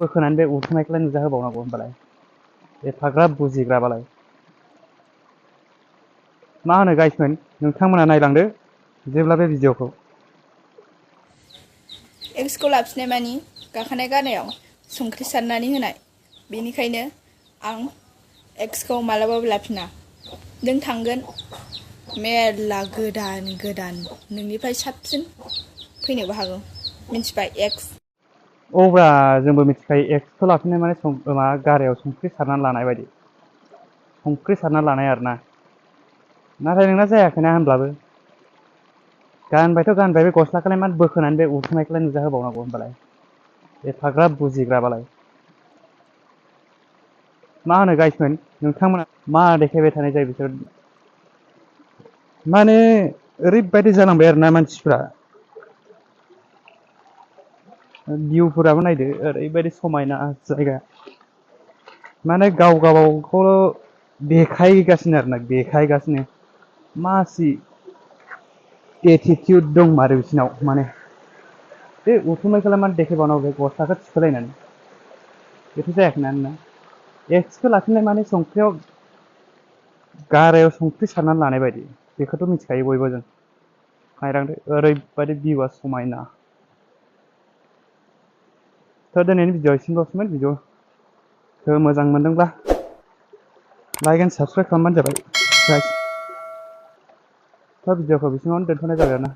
बोखोनानै बे उथुमायखौलाय नुजाहोबावनांगौ होनबालाय एफाग्राब बुजिग्राबालाय मा होनो गाइसमोन नोंथांमोना नायलांदो जेब्ला बे भिडिअखौ एक्सखौ लाफिननाय मानि गाखानाय गारायाव संख्रि सारनानै होनाय बेनिखायनो आं एक्सखौ मालाबाबो लाफिना नों थांगोन मेरला गोदान गोदान नोंनिफ्राय साबसिन फैनोबो हागौ मिन्थिबाय एक्स अब्ला जोंबो मिथिखायो एक्सखौ लाफिननाय माने मा गारायाव संख्रि सारनानै लानाय बायदि संख्रि सारना लानाय आरोना नाथाय नोंना जायाखैना होनब्लाबो गानबायथ' गानबाय बे गस्लाखौलाय मा बोखोनानै बे उथुमायखौलाय नुजाहोबावनांगौ होनबालाय एफाग्राब बुजिग्राबालाय मा होनो गाइसमोन नोंथांमोना मा देखायबाय थानाय जायो बिसोर माने ओरैबायदि जालांबाय आरोना मानसिफ्रा भिउफोराबो नायदो ओरैबायदि समायना जायगा माने गाव गावखौल' देखायगासिनो आरोना देखायगासिनो मासि एटिटिउड दंमारो बिसिनाव माने बे उथुमायखौलाय मानो देखायबावनांगौ बे गस्लाखौ थिखोलायनानै बेथ' जायाखैना नोंना एक्सखौ लाफिननाय माने संख्रियाव गारायाव संख्रि सारनानै लानाय बायदि बेखौथ' मिथिखायो बयबो जों नायलांदो ओरैबायदि भिउआ समायना थ' दिनैनि भिडिअ एसेनोल'सैमोन भिडिअखौ मोजां मोनदोंब्ला लाइक एन्ड साबसक्राइब खालामबानो जाबाय गाइस थ' भिडिअखौ बेसिमावनो दोनथ'नाय जाबाय आरोना